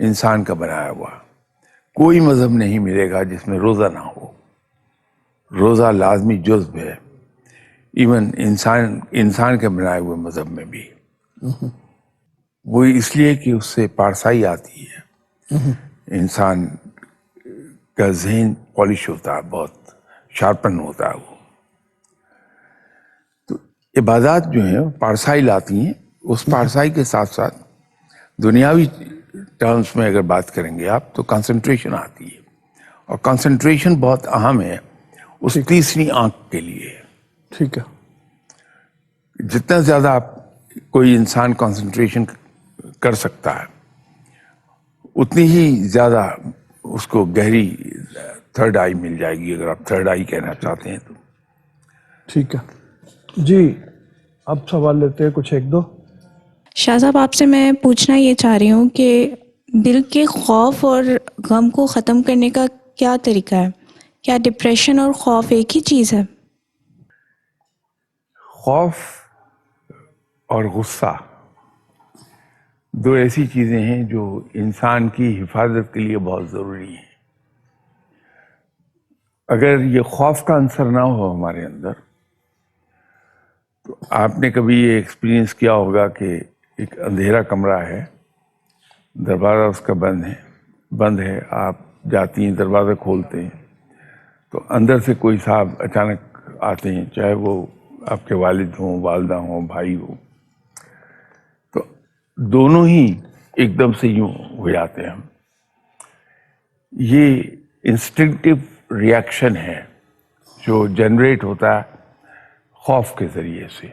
انسان کا بنایا ہوا. کوئی مذہب نہیں ملے گا جس میں روزہ نہ ہو. روزہ لازمی جزو ہے، ایون انسان کے بنائے ہوئے مذہب میں بھی. وہ اس لیے کہ اس سے پارسائی آتی ہے، انسان کا ذہن پالش ہوتا ہے، بہت شارپن ہوتا ہے. وہ تو عبادات جو ہیں پارسائی لاتی ہیں. اس پارسائی کے ساتھ ساتھ دنیاوی ٹرمز میں اگر بات کریں گے آپ تو کنسنٹریشن آتی ہے، اور کنسنٹریشن بہت اہم ہے اس تیسری آنکھ کے لیے. ٹھیک ہے. جتنا زیادہ آپ کوئی انسان کنسنٹریشن کر سکتا ہے اتنی ہی زیادہ اس کو گہری تھرڈ آئی مل جائے گی، اگر آپ تھرڈ آئی کہنا چاہتے ہیں تو. ٹھیک ہے جی، اب سوال لیتے ہیں کچھ ایک دو. شاہ صاحب آپ سے میں پوچھنا یہ چاہ رہی ہوں کہ دل کے خوف اور غم کو ختم کرنے کا کیا طریقہ ہے؟ کیا ڈپریشن اور خوف ایک ہی چیز ہے؟ خوف اور غصہ دو ایسی چیزیں ہیں جو انسان کی حفاظت کے لیے بہت ضروری ہیں. اگر یہ خوف کا عنصر نہ ہو ہمارے اندر تو آپ نے کبھی یہ ایکسپیرینس کیا ہوگا کہ ایک اندھیرا کمرہ ہے، دروازہ اس کا بند ہے، آپ جاتی ہیں دروازہ کھولتے ہیں تو اندر سے کوئی صاحب اچانک آتے ہیں، چاہے وہ آپ کے والد ہوں، والدہ ہوں، بھائی ہوں، تو دونوں ہی ایک دم سے یوں ہو جاتے ہیں. ہم یہ انسٹنکٹیو ریاکشن ہے جو جنریٹ ہوتا ہے خوف کے ذریعے سے.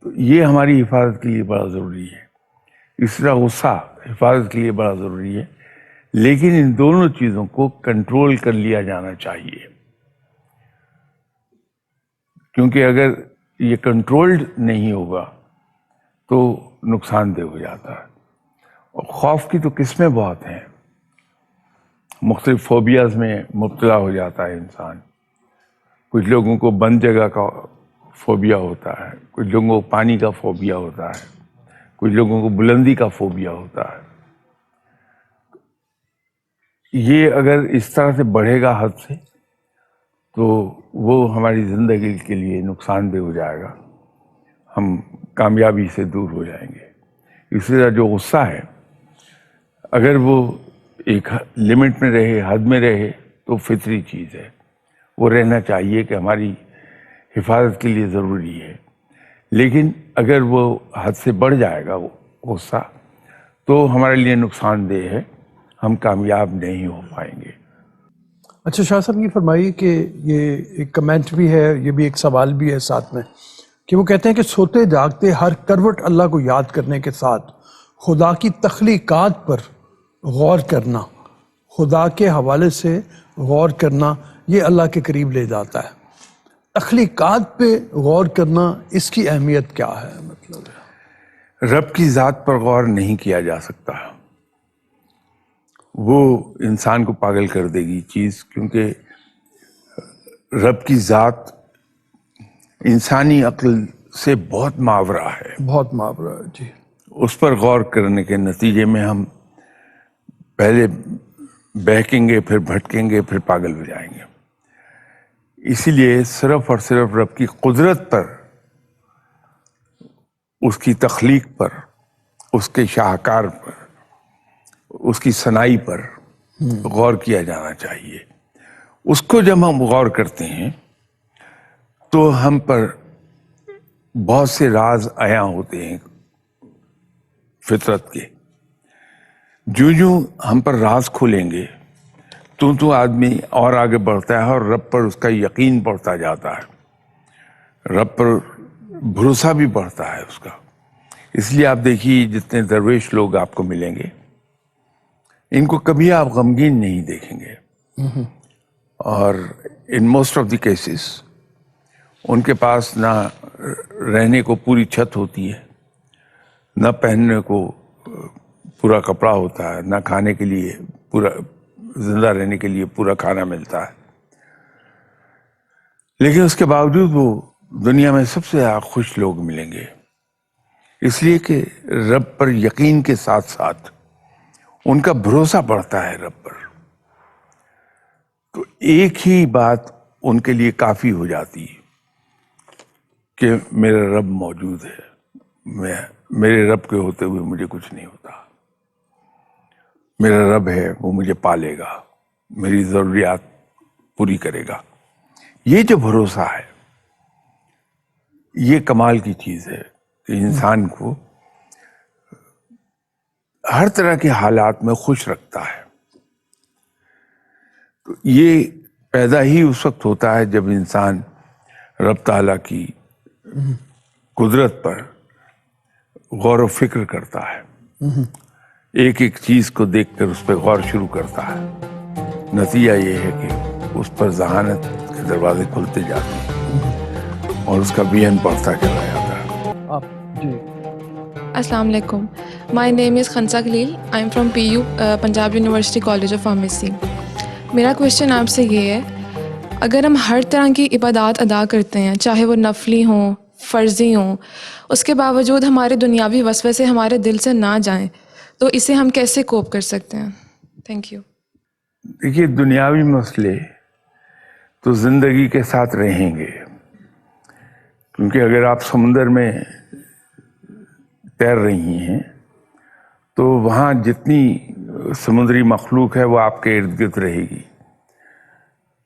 تو یہ ہماری حفاظت کے لیے بڑا ضروری ہے. اس طرح غصہ حفاظت کے لیے بڑا ضروری ہے، لیکن ان دونوں چیزوں کو کنٹرول کر لیا جانا چاہیے، کیونکہ اگر یہ کنٹرولڈ نہیں ہوگا تو نقصان دہ ہو جاتا ہے. اور خوف کی تو قسمیں بہت ہیں، مختلف فوبیاز میں مبتلا ہو جاتا ہے انسان. کچھ لوگوں کو بند جگہ کا فوبیا ہوتا ہے، کچھ لوگوں کو پانی کا فوبیا ہوتا ہے، کچھ لوگوں کو بلندی کا فوبیا ہوتا ہے. یہ اگر اس طرح سے بڑھے گا حد سے تو وہ ہماری زندگی کے لیے نقصان دہ ہو جائے گا، ہم کامیابی سے دور ہو جائیں گے. اسی طرح جو غصہ ہے اگر وہ ایک لمٹ میں رہے، حد میں رہے تو فطری چیز ہے، وہ رہنا چاہیے کہ ہماری حفاظت کے لیے ضروری ہے. لیکن اگر وہ حد سے بڑھ جائے گا وہ غصہ تو ہمارے لیے نقصان دہ ہے، ہم کامیاب نہیں ہو پائیں گے. اچھا شاہ صاحب یہ فرمائیے کہ یہ ایک کمنٹ بھی ہے، یہ بھی ایک سوال بھی ہے ساتھ میں، کہ وہ کہتے ہیں کہ سوتے جاگتے ہر کروٹ اللہ کو یاد کرنے کے ساتھ خدا کی تخلیقات پر غور کرنا، خدا کے حوالے سے غور کرنا، یہ اللہ کے قریب لے جاتا ہے. تخلیقات پہ غور کرنا، اس کی اہمیت کیا ہے؟ مطلب رب کی ذات پر غور نہیں کیا جا سکتا، وہ انسان کو پاگل کر دے گی چیز، کیونکہ رب کی ذات انسانی عقل سے بہت ماورا ہے. بہت ماورا ہے جی. اس پر غور کرنے کے نتیجے میں ہم پہلے بہکیں گے، پھر بھٹکیں گے، پھر پاگل ہو جائیں گے. اسی لیے صرف اور صرف رب کی قدرت پر، اس کی تخلیق پر، اس کے شاہکار پر، اس کی صنائی پر غور کیا جانا چاہیے. اس کو جب ہم غور کرتے ہیں تو ہم پر بہت سے راز عیاں ہوتے ہیں فطرت کے. جو ہم پر راز کھولیں گے تو آدمی اور آگے بڑھتا ہے اور رب پر اس کا یقین بڑھتا جاتا ہے، رب پر بھروسہ بھی بڑھتا ہے اس کا. اس لیے آپ دیکھیے جتنے درویش لوگ آپ کو ملیں گے ان کو کبھی آپ غمگین نہیں دیکھیں گے، اور in most of the cases ان کے پاس نہ رہنے کو پوری چھت ہوتی ہے، نہ پہننے کو پورا کپڑا ہوتا ہے، نہ کھانے کے لیے پورا، زندہ رہنے کے لیے پورا کھانا ملتا ہے. لیکن اس کے باوجود وہ دنیا میں سب سے زیادہ خوش لوگ ملیں گے، اس لیے کہ رب پر یقین کے ساتھ ساتھ ان کا بھروسہ بڑھتا ہے رب پر. تو ایک ہی بات ان کے لیے کافی ہو جاتی ہے کہ میرا رب موجود ہے, میرے رب کے ہوتے ہوئے مجھے کچھ نہیں ہوتا, میرا رب ہے وہ مجھے پالے گا, میری ضروریات پوری کرے گا. یہ جو بھروسہ ہے یہ کمال کی چیز ہے کہ انسان کو ہر طرح کے حالات میں خوش رکھتا ہے. تو یہ پیدا ہی اس وقت ہوتا ہے جب انسان رب تعالیٰ کی قدرت پر غور و فکر کرتا ہے, ایک ایک چیز کو دیکھ کر اس پہ غور شروع کرتا ہے. نتیجہ یہ ہے کہ اس پر ذہانت کے دروازے کھلتے جاتے ہیں اور اس کا بیان بڑھتا چلا جاتا ہے. آپ جی. السلام علیکم. My name is Khansa Khalil. I am from PU Punjab university college of pharmacy. میرا کویشچن آپ سے یہ ہے, اگر ہم ہر طرح کی عبادات ادا کرتے ہیں, چاہے وہ نفلی ہوں, فرضی ہوں, اس کے باوجود ہمارے دنیاوی وسوسے ہمارے دل سے نہ جائیں, تو اسے ہم کیسے کوپ کر سکتے ہیں؟ Thank you. دیکھیے, دنیاوی مسئلے تو زندگی کے ساتھ رہیں گے, کیونکہ اگر آپ سمندر میں تیر رہی ہیں تو وہاں جتنی سمندری مخلوق ہے وہ آپ کے ارد گرد رہے گی.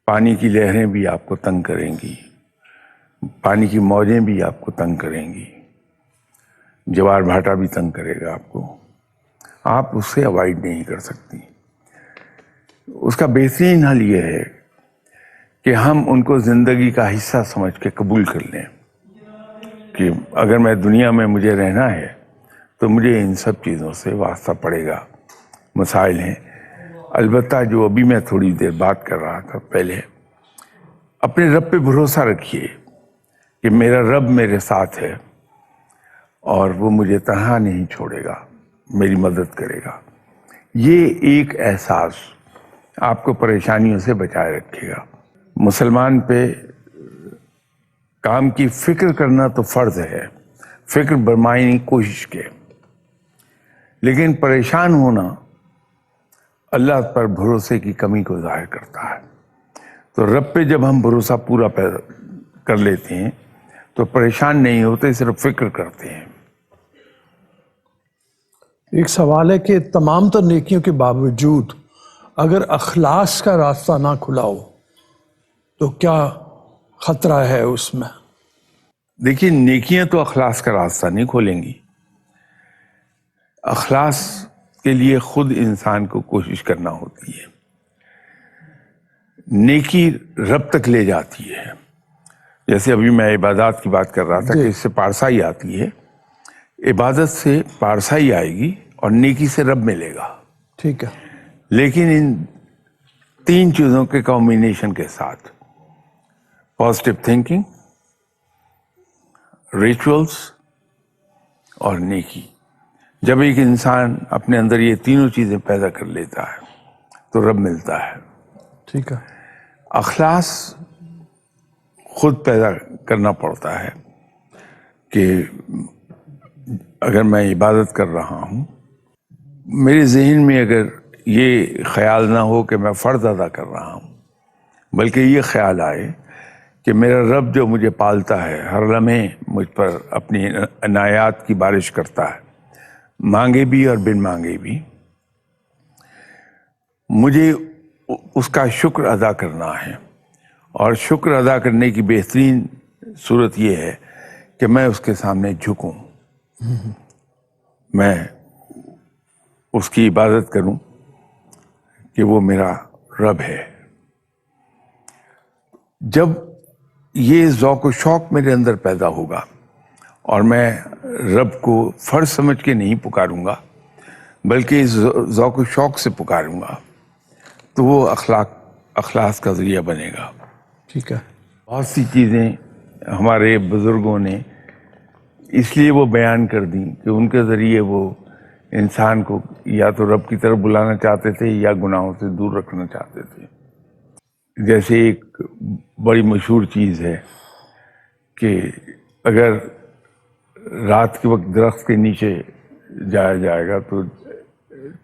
پانی کی لہریں بھی آپ کو تنگ کریں گی, پانی کی موجیں بھی آپ کو تنگ کریں گی, جوار بھاٹا بھی تنگ کرے گا آپ کو, آپ اس سے اوائڈ نہیں کر سکتی. اس کا بہترین حل یہ ہے کہ ہم ان کو زندگی کا حصہ سمجھ کے قبول کر لیں کہ اگر میں دنیا میں مجھے رہنا ہے تو مجھے ان سب چیزوں سے واسطہ پڑے گا. مسائل ہیں البتہ جو ابھی میں تھوڑی دیر بات کر رہا تھا پہلے, اپنے رب پہ بھروسہ رکھیے کہ میرا رب میرے ساتھ ہے اور وہ مجھے تنہا نہیں چھوڑے گا, میری مدد کرے گا. یہ ایک احساس آپ کو پریشانیوں سے بچائے رکھے گا. مسلمان پہ کام کی فکر کرنا تو فرض ہے, فکر برمائنی کوشش کے, لیکن پریشان ہونا اللہ پر بھروسے کی کمی کو ظاہر کرتا ہے. تو رب پہ جب ہم بھروسہ پورا کر لیتے ہیں تو پریشان نہیں ہوتے, صرف فکر کرتے ہیں. ایک سوال ہے کہ تمام تر نیکیوں کے باوجود اگر اخلاص کا راستہ نہ کھلا ہو تو کیا خطرہ ہے اس میں؟ دیکھیے, نیکیاں تو اخلاص کا راستہ نہیں کھولیں گی. اخلاص کے لیے خود انسان کو کوشش کرنا ہوتی ہے. نیکی رب تک لے جاتی ہے. جیسے ابھی میں عبادات کی بات کر رہا تھا کہ اس سے پارسائی آتی ہے, عبادت سے پارسائی آئے گی اور نیکی سے رب ملے گا. ٹھیک ہے. لیکن ان تین چیزوں کے کمبینیشن کے ساتھ, پازیٹیو تھنکنگ, ریچولس اور نیکی, جب ایک انسان اپنے اندر یہ تینوں چیزیں پیدا کر لیتا ہے تو رب ملتا ہے. ٹھیک ہے. اخلاص خود پیدا کرنا پڑتا ہے کہ اگر میں عبادت کر رہا ہوں, میرے ذہن میں اگر یہ خیال نہ ہو کہ میں فرض ادا کر رہا ہوں, بلکہ یہ خیال آئے کہ میرا رب جو مجھے پالتا ہے, ہر لمحے مجھ پر اپنی عنایات کی بارش کرتا ہے, مانگے بھی اور بن مانگے بھی, مجھے اس کا شکر ادا کرنا ہے. اور شکر ادا کرنے کی بہترین صورت یہ ہے کہ میں اس کے سامنے جھکوں, میں اس کی عبادت کروں کہ وہ میرا رب ہے. جب یہ ذوق و شوق میرے اندر پیدا ہوگا اور میں رب کو فرض سمجھ کے نہیں پکاروں گا بلکہ اس ذوق و شوق سے پکاروں گا, تو وہ اخلاص کا ذریعہ بنے گا. ٹھیک ہے. بہت سی چیزیں ہمارے بزرگوں نے اس لیے وہ بیان کر دیں کہ ان کے ذریعے وہ انسان کو یا تو رب کی طرف بلانا چاہتے تھے یا گناہوں سے دور رکھنا چاہتے تھے. جیسے ایک بڑی مشہور چیز ہے کہ اگر رات کے وقت درخت کے نیچے جایا جائے گا تو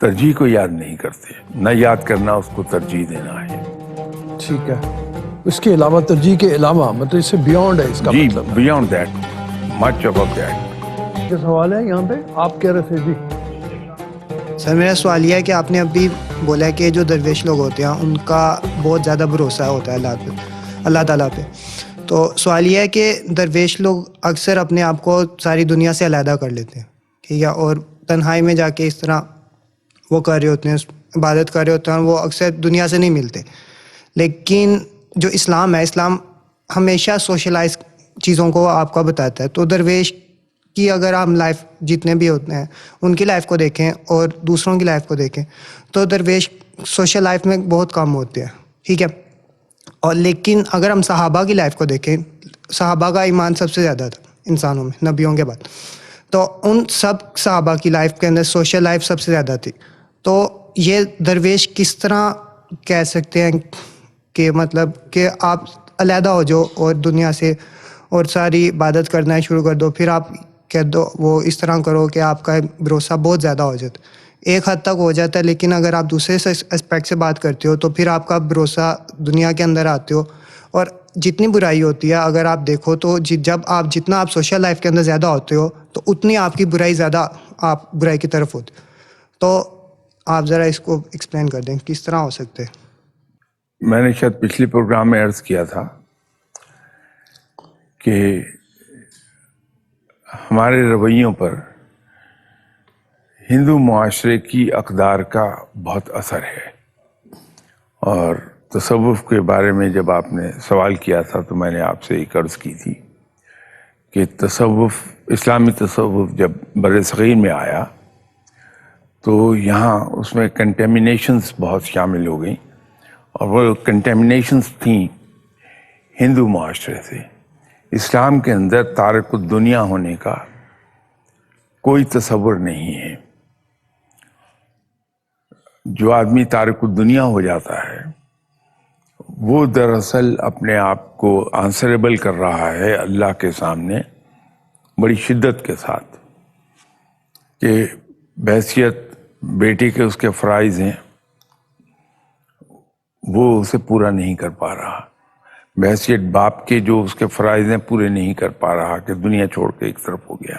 ترجیح کو یاد نہیں کرتے. نہ یاد کرنا اس کو ترجیح دینا ہے. ٹھیک ہے. اس کے علاوہ ترجیح کے علاوہ مطلب اس سے بیونڈ ہے اس کا جی مطلب. Beyond that, much above that. کیا سوال ہے یہاں پہ آپ کہہ رہے تھے جی؟ سر میرا سوال یہ ہے کہ آپ نے ابھی بولا کہ جو درویش لوگ ہوتے ہیں ان کا بہت زیادہ بھروسہ ہوتا ہے اللہ تعالیٰ پہ. تو سوال یہ ہے کہ درویش لوگ اکثر اپنے آپ کو ساری دنیا سے علیحدہ کر لیتے ہیں, ٹھیک ہے, اور تنہائی میں جا کے اس طرح وہ کر رہے ہوتے ہیں, عبادت کر رہے ہوتے ہیں, وہ اکثر دنیا سے نہیں ملتے. لیکن جو اسلام ہے, اسلام ہمیشہ سوشلائز چیزوں کو آپ کا بتاتا ہے. تو درویش کی اگر ہم لائف جتنے بھی ہوتے ہیں ان کی لائف کو دیکھیں اور دوسروں کی لائف کو دیکھیں تو درویش سوشل لائف میں بہت کم ہوتے ہیں, ٹھیک ہے. اور لیکن اگر ہم صحابہ کی لائف کو دیکھیں, صحابہ کا ایمان سب سے زیادہ تھا انسانوں میں نبیوں کے بعد, تو ان سب صحابہ کی لائف کے اندر سوشل لائف سب سے زیادہ تھی. تو یہ درویش کس طرح کہہ سکتے ہیں کہ مطلب کہ آپ علیحدہ ہو جاؤ اور دنیا سے اور ساری عبادت کرنا شروع کر دو, پھر آپ کہہ دو وہ اس طرح کرو کہ آپ کا بھروسہ بہت زیادہ ہو جاتا ہے. ایک حد تک ہو جاتا ہے, لیکن اگر آپ دوسرے اسپیکٹ سے بات کرتے ہو تو پھر آپ کا بھروسہ دنیا کے اندر آتے ہو, اور جتنی برائی ہوتی ہے اگر آپ دیکھو تو جتنا آپ سوشل لائف کے اندر زیادہ ہوتے ہو تو اتنی آپ کی برائی زیادہ آپ برائی کی طرف ہوتے. تو آپ ذرا اس کو ایکسپلین کر دیں کس طرح ہو سکتے. میں نے شاید پچھلے پروگرام میں عرض کیا تھا کہ ہمارے رویوں پر ہندو معاشرے کی اقدار کا بہت اثر ہے. اور تصوف کے بارے میں جب آپ نے سوال کیا تھا تو میں نے آپ سے ایک عرض کی تھی کہ تصوف, اسلامی تصوف جب بر صغیر میں آیا تو یہاں اس میں کنٹیمنیشنز بہت شامل ہو گئیں, اور وہ کنٹیمنیشنز تھیں ہندو معاشرے سے. اسلام کے اندر تارک الدنیا ہونے کا کوئی تصور نہیں ہے. جو آدمی تارک الدنیا ہو جاتا ہے وہ دراصل اپنے آپ کو آنسریبل کر رہا ہے اللہ کے سامنے بڑی شدت کے ساتھ کہ بحیثیت بیٹے کے اس کے فرائض ہیں وہ اسے پورا نہیں کر پا رہا, بحیثیت باپ کے جو اس کے فرائض ہیں پورے نہیں کر پا رہا کہ دنیا چھوڑ کے ایک طرف ہو گیا,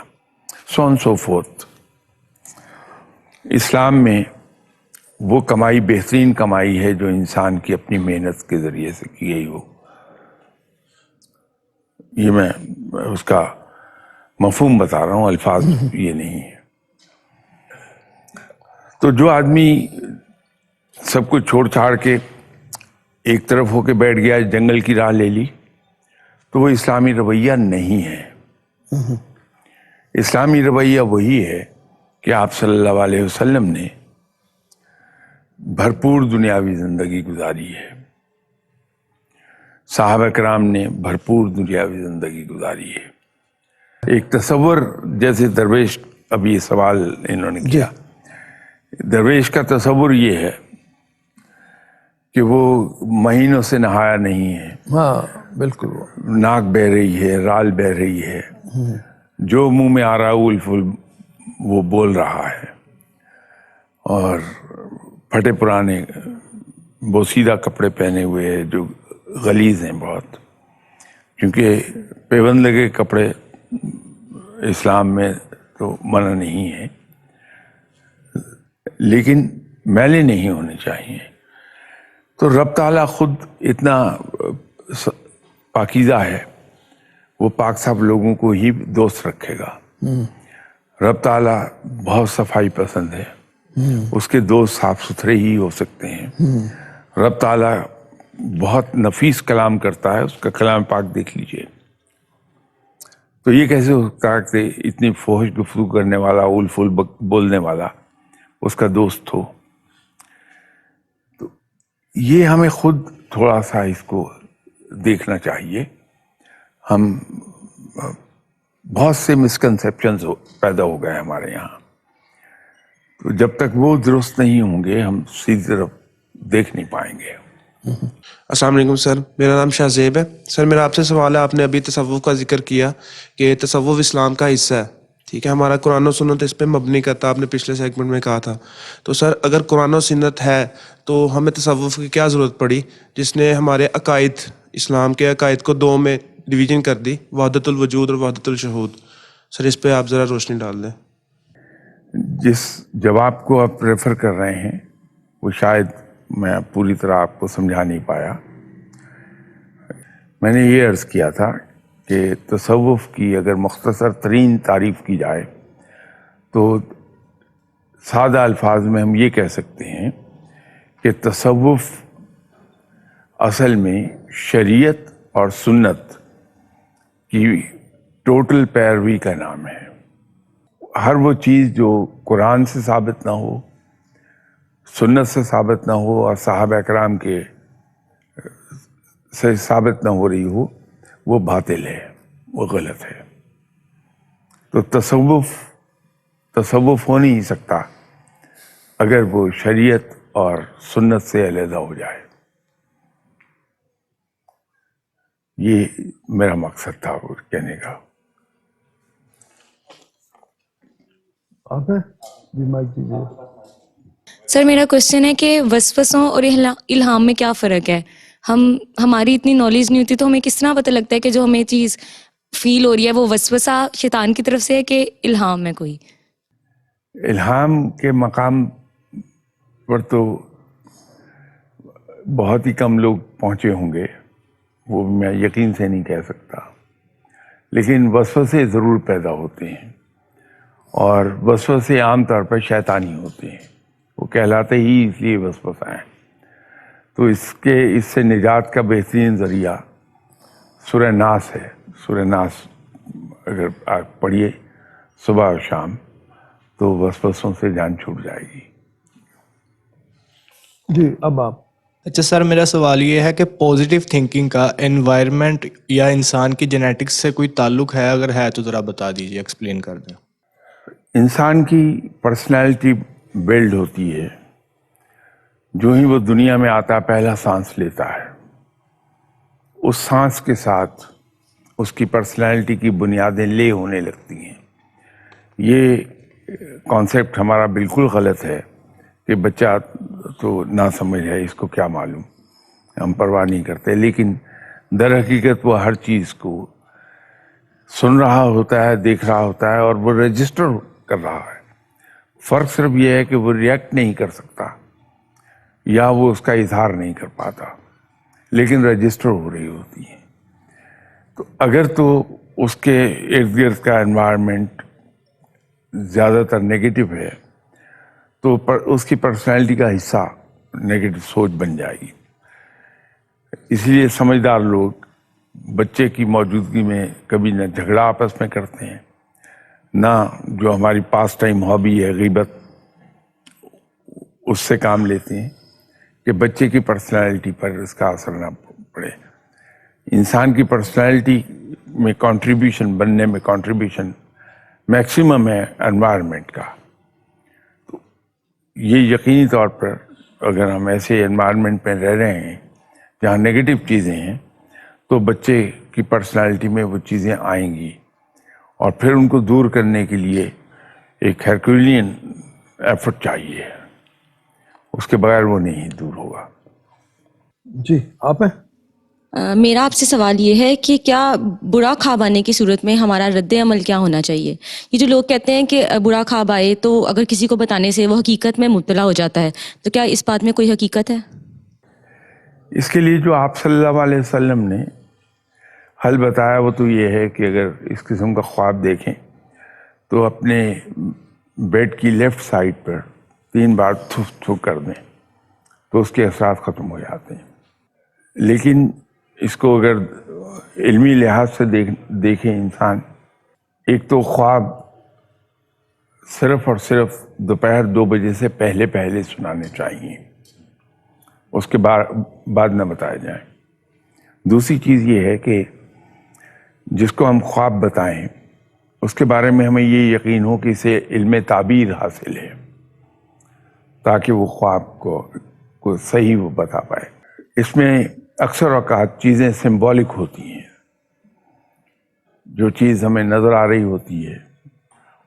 سو آن سو فورتھ. اسلام میں وہ کمائی بہترین کمائی ہے جو انسان کی اپنی محنت کے ذریعے سے کی گئی ہو. یہ میں اس کا مفہوم بتا رہا ہوں, الفاظ یہ نہیں ہے. تو جو آدمی سب کچھ چھوڑ چھاڑ کے ایک طرف ہو کے بیٹھ گیا, جنگل کی راہ لے لی, تو وہ اسلامی رویہ نہیں ہے. اسلامی رویہ وہی ہے کہ آپ صلی اللہ علیہ وسلم نے بھرپور دنیاوی زندگی گزاری ہے, صحابہ کرام نے بھرپور دنیاوی زندگی گزاری ہے. ایک تصور جیسے درویش, اب یہ سوال انہوں نے کیا, درویش کا تصور یہ ہے کہ وہ مہینوں سے نہایا نہیں ہے, ہاں بالکل, ناک بہ رہی ہے, رال بہ رہی ہے, جو منہ میں آ رہا اول فل وہ بول رہا ہے, اور پھٹے پرانے بوسیدہ کپڑے پہنے ہوئے ہیں جو غلیظ ہیں بہت, کیونکہ پیوند لگے کپڑے اسلام میں تو منع نہیں ہے, لیکن میلے نہیں ہونے چاہیے. تو رب تعالیٰ خود اتنا پاکیزہ ہے, وہ پاک صاف لوگوں کو ہی دوست رکھے گا. رب تعالیٰ بہت صفائی پسند ہے, اس کے دوست صاف ستھرے ہی ہو سکتے ہیں. رب تعالیٰ بہت نفیس کلام کرتا ہے, اس کا کلام پاک دیکھ لیجئے. تو یہ کیسے ہو سکتا ہے کہ اتنی فحش گفتگو کرنے والا, اول فول بولنے والا اس کا دوست ہو؟ تو یہ ہمیں خود تھوڑا سا اس کو دیکھنا چاہیے. ہم بہت سے مسکنسیپشنز پیدا ہو گئے ہمارے یہاں, تو جب تک وہ درست نہیں ہوں گے ہم سیدھی طرف دیکھ نہیں پائیں گے. السلام علیکم سر, میرا نام شاہزیب ہے. سر میرا آپ سے سوال ہے, آپ نے ابھی تصوف کا ذکر کیا کہ تصوف اسلام کا حصہ ہے, ٹھیک ہے, ہمارا قرآن و سنت اس پہ مبنی کرتا, آپ نے پچھلے سیگمنٹ میں کہا تھا. تو سر اگر قرآن و سنت ہے تو ہمیں تصوف کی کیا ضرورت پڑی جس نے ہمارے عقائد, اسلام کے عقائد کو دو میں ڈویژن کر دی, وحدت الوجود اور وحدت الشہود. سر اس پہ آپ ذرا روشنی ڈال دیں. جس جواب کو آپ ریفر کر رہے ہیں وہ شاید میں پوری طرح آپ کو سمجھا نہیں پایا. میں نے یہ عرض کیا تھا کہ تصوف کی اگر مختصر ترین تعریف کی جائے تو سادہ الفاظ میں ہم یہ کہہ سکتے ہیں کہ تصوف اصل میں شریعت اور سنت کی ٹوٹل پیروی کا نام ہے. ہر وہ چیز جو قرآن سے ثابت نہ ہو, سنت سے ثابت نہ ہو اور صحابہ کرام کے سے ثابت نہ ہو رہی ہو, وہ باطل ہے, وہ غلط ہے. تو تصوف ہو نہیں سکتا اگر وہ شریعت اور سنت سے علیحدہ ہو جائے. یہ میرا مقصد تھا وہ کہنے کا. آپ ہیں جی مائک دیجیے. سر میرا کوشچن ہے کہ وسوسوں اور الہام میں کیا فرق ہے؟ ہماری اتنی نالج نہیں ہوتی تو ہمیں کس طرح پتہ لگتا ہے کہ جو ہمیں چیز فیل ہو رہی ہے وہ وسوسہ شیطان کی طرف سے ہے کہ الہام ہے کوئی؟ الہام کے مقام پر تو بہت ہی کم لوگ پہنچے ہوں گے, وہ میں یقین سے نہیں کہہ سکتا, لیکن وسوسے ضرور پیدا ہوتے ہیں اور وسوسے عام طور پر شیطانی ہوتے ہیں. وہ کہلاتے ہی اس لیے وسوسہ ہیں. تو اس سے نجات کا بہترین ذریعہ سورہ ناس ہے. سورہ ناس اگر آپ پڑھیے صبح اور شام تو وسوسوں سے جان چھوٹ جائے گی. جی اب آپ. اچھا سر, میرا سوال یہ ہے کہ پازیٹیو تھنکنگ کا انوائرمنٹ یا انسان کی جینیٹکس سے کوئی تعلق ہے؟ اگر ہے تو ذرا بتا دیجیے, ایکسپلین کر دیں. انسان کی پرسنالٹی بلڈ ہوتی ہے جو ہی وہ دنیا میں آتا, پہلا سانس لیتا ہے. اس سانس کے ساتھ اس کی پرسنالٹی کی بنیادیں لے ہونے لگتی ہیں. یہ کانسیپٹ ہمارا بالکل غلط ہے کہ بچہ تو نہ سمجھ ہے, اس کو کیا معلوم, ہم پرواہ نہیں کرتے. لیکن در حقیقت وہ ہر چیز کو سن رہا ہوتا ہے, دیکھ رہا ہوتا ہے اور وہ رجسٹر کر رہا ہے. فرق صرف یہ ہے کہ وہ ریئیکٹ نہیں کر سکتا یا وہ اس کا اظہار نہیں کر پاتا, لیکن رجسٹر ہو رہی ہوتی ہے. تو اگر تو اس کے ارد گرد کا انوائرمنٹ زیادہ تر نیگیٹو ہے تو اس کی پرسنالٹی کا حصہ نیگیٹو سوچ بن جائے گی. اس لیے سمجھدار لوگ بچے کی موجودگی میں کبھی نہ جھگڑا آپس میں کرتے ہیں, نہ جو ہماری پاس ٹائم ہابی ہے غیبت, اس سے کام لیتے ہیں کہ بچے کی پرسنالٹی پر اس کا اثر نہ پڑے. انسان کی پرسنالٹی میں کنٹریبیوشن بننے میں کنٹریبیوشن میکسیمم ہے انوائرمنٹ کا. تو یہ یقینی طور پر اگر ہم ایسے انوائرمنٹ میں رہ رہے ہیں جہاں نگیٹو چیزیں ہیں تو بچے کی پرسنالٹی میں وہ چیزیں آئیں گی, اور پھر ان کو دور کرنے کے لیے ایک ہرکولین ایفرٹ چاہیے, اس کے بغیر وہ نہیں دور ہوگا. جی آپ ہیں. میرا آپ سے سوال یہ ہے کہ کیا برا خواب آنے کی صورت میں ہمارا رد عمل کیا ہونا چاہیے؟ یہ جو لوگ کہتے ہیں کہ برا خواب آئے تو اگر کسی کو بتانے سے وہ حقیقت میں مبتلا ہو جاتا ہے, تو کیا اس بات میں کوئی حقیقت ہے؟ اس کے لیے جو آپ صلی اللہ علیہ وسلم نے حل بتایا وہ تو یہ ہے کہ اگر اس قسم کا خواب دیکھیں تو اپنے بیڈ کی لیفٹ سائڈ پر 3 بار تھوک تھوک کر دیں تو اس کے اثرات ختم ہو جاتے ہیں. لیکن اس کو اگر علمی لحاظ سے دیکھیں انسان, ایک تو خواب صرف اور صرف دوپہر 2 بجے سے پہلے سنانے چاہیے, اس کے بعد نہ بتائے جائیں. دوسری چیز یہ ہے کہ جس کو ہم خواب بتائیں اس کے بارے میں ہمیں یہ یقین ہو کہ اسے علم تعبیر حاصل ہے تاکہ وہ خواب کو صحیح وہ بتا پائے. اس میں اکثر اوقات چیزیں سمبولک ہوتی ہیں. جو چیز ہمیں نظر آ رہی ہوتی ہے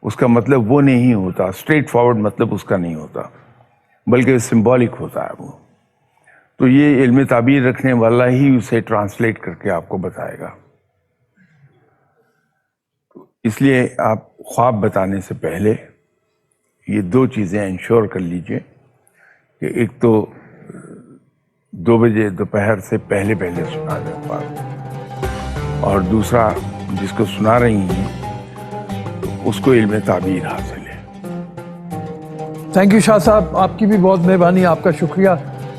اس کا مطلب وہ نہیں ہوتا, اسٹریٹ فارورڈ مطلب اس کا نہیں ہوتا, بلکہ سمبولک ہوتا ہے وہ. تو یہ علم تعبیر رکھنے والا ہی اسے ٹرانسلیٹ کر کے آپ کو بتائے گا. اس لیے آپ خواب بتانے سے پہلے یہ دو چیزیں انشور کر لیجئے کہ ایک تو 2 بجے دوپہر سے پہلے سنا دیں خواب, اور دوسرا جس کو سنا رہی ہیں اس کو علم تعبیر حاصل ہے. تھینک یو شاہ صاحب, آپ کی بھی بہت مہربانی, آپ کا شکریہ.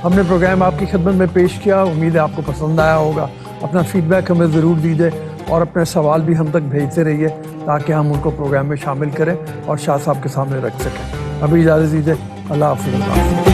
ہم نے پروگرام آپ کی خدمت میں پیش کیا, امید ہے آپ کو پسند آیا ہوگا. اپنا فیڈ بیک ہمیں ضرور دیجیے اور اپنے سوال بھی ہم تک بھیجتے رہیے تاکہ ہم ان کو پروگرام میں شامل کریں اور شاہ صاحب کے سامنے رکھ سکیں. ابھی اجازت دیجیے, اللہ حافظ.